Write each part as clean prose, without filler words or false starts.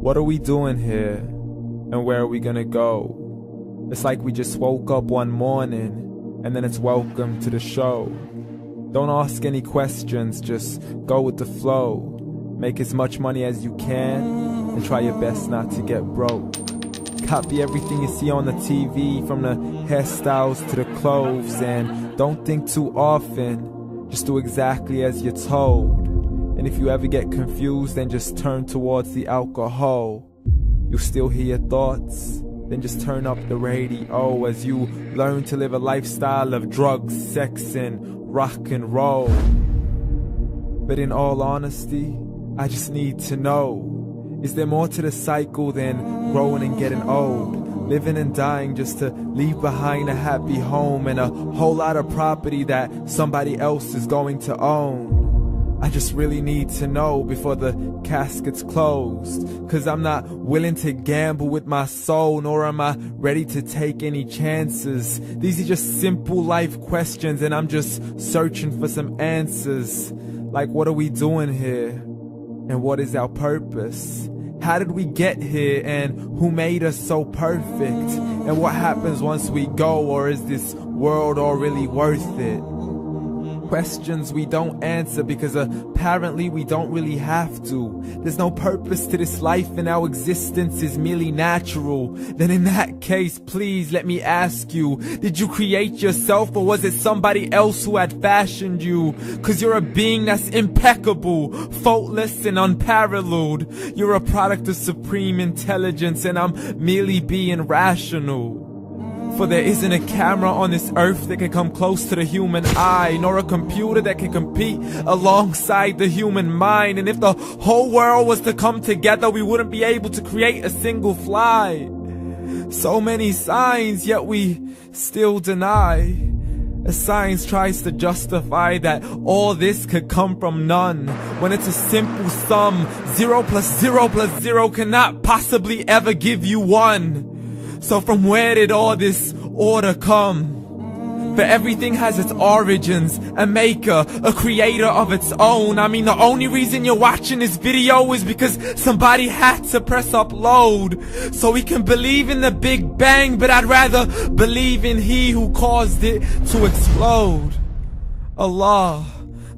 What are we doing here? And where are we gonna go? It's like we just woke up one morning and then it's welcome to the show. Don't ask any questions, just go with the flow. Make as much money as you can and try your best not to get broke. Copy everything you see on the TV, from the hairstyles to the clothes, and don't think too often, just do exactly as you're told. And if you ever get confused, then just turn towards the alcohol. You still hear your thoughts? Then just turn up the radio as you learn to live a lifestyle of drugs, sex, and rock and roll. But in all honesty, I just need to know, is there more to the cycle than growing and getting old? Living and dying just to leave behind a happy home and a whole lot of property that somebody else is going to own. I just really need to know before the casket's closed, 'cause I'm not willing to gamble with my soul, nor am I ready to take any chances. These are just simple life questions and I'm just searching for some answers. Like, what are we doing here? And what is our purpose? How did we get here, and who made us so perfect? And what happens once we go, or is this world all really worth it? Questions we don't answer because apparently we don't really have to. There's no purpose to this life and our existence is merely natural. Then in that case, please let me ask you, did you create yourself, or was it somebody else who had fashioned you? 'Cause you're a being that's impeccable, faultless and unparalleled. You're a product of supreme intelligence and I'm merely being rational. For there isn't a camera on this earth that can come close to the human eye, nor a computer that can compete alongside the human mind. And if the whole world was to come together, we wouldn't be able to create a single fly. So many signs, yet we still deny. As science tries to justify that all this could come from none, when it's a simple sum. 0 plus 0 plus 0 cannot possibly ever give you 1. So from where did all this order come? For everything has its origins, a maker, a creator of its own. I mean, the only reason you're watching this video is because somebody had to press upload. So we can believe in the Big Bang, but I'd rather believe in He who caused it to explode. Allah,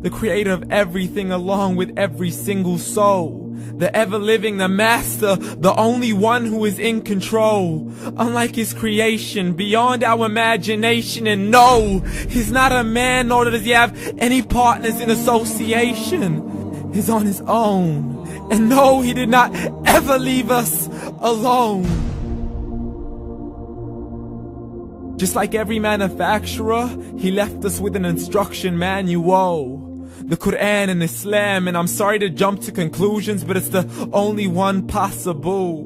the creator of everything along with every single soul. The ever-living, the master, the only one who is in control. Unlike his creation, beyond our imagination. And no, he's not a man, nor does he have any partners in association. He's on his own. And no, he did not ever leave us alone. Just like every manufacturer, he left us with an instruction manual. The Quran and Islam, and I'm sorry to jump to conclusions, but it's the only one possible.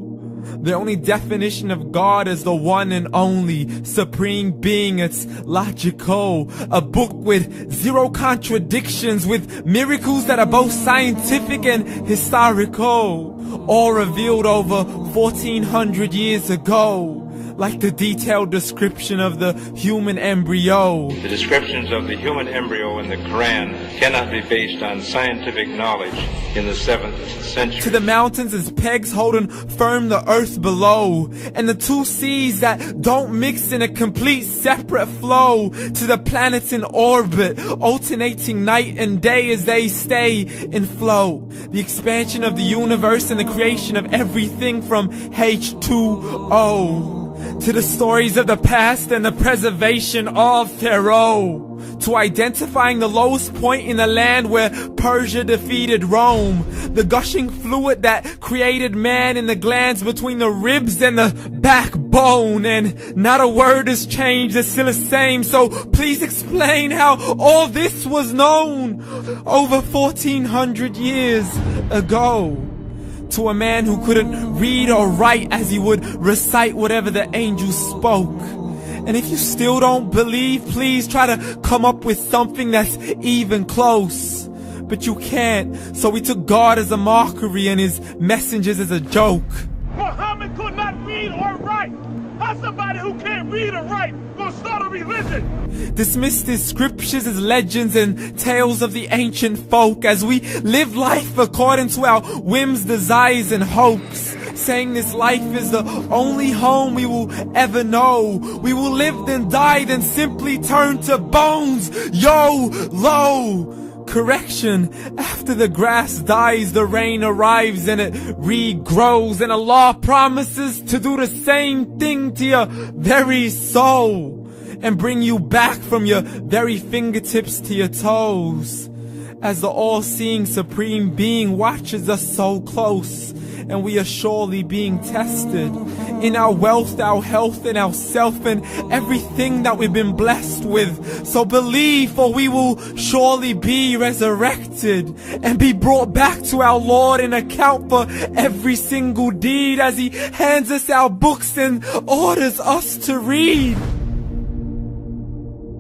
The only definition of God is the one and only supreme being. It's logical, a book with 0 contradictions, with miracles that are both scientific and historical, all revealed over 1400 years ago. Like the detailed description of the human embryo. The descriptions of the human embryo in the Quran cannot be based on scientific knowledge in the 7th century. To the mountains as pegs holding firm the earth below, and the 2 seas that don't mix in a complete separate flow. To the planets in orbit, alternating night and day as they stay in flow. The expansion of the universe and the creation of everything from H2O. To the stories of the past and the preservation of Pharaoh. To identifying the lowest point in the land where Persia defeated Rome. The gushing fluid that created man in the glands between the ribs and the backbone. And not a word has changed, it's still the same. So please explain how all this was known over 1400 years ago. To a man who couldn't read or write, as he would recite whatever the angels spoke. And if you still don't believe, please try to come up with something that's even close. But you can't, so we took God as a mockery and his messengers as a joke. Muhammad could not read or write. How's somebody who can't read or write gonna start a religion? Dismissed his scriptures as legends and tales of the ancient folk, as we live life according to our whims, desires, and hopes. saying this life is the only home we will ever know. We will live then die, then simply turn to bones. YOLO! Correction, after the grass dies, the rain arrives and it regrows, and Allah promises to do the same thing to your very soul and bring you back from your very fingertips to your toes, as the all-seeing supreme being watches us so close, and we are surely being tested in our wealth, our health, and our self, and everything that we've been blessed with. So believe, for we will surely be resurrected and be brought back to our Lord and account for every single deed, as He hands us our books and orders us to read.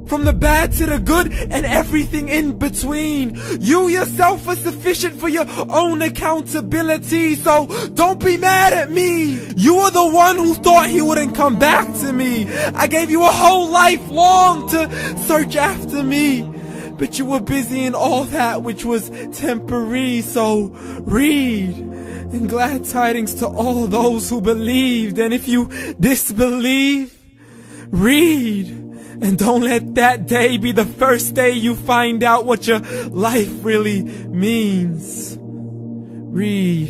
From the bad to the good and everything in between. You yourself are sufficient for your own accountability, so don't be mad at me. You are the one who thought He wouldn't come back to me. I gave you a whole life long to search after me, but you were busy in all that which was temporary. So read, and glad tidings to all those who believed. And if you disbelieve, read. And don't let that day be the first day you find out what your life really means. Read.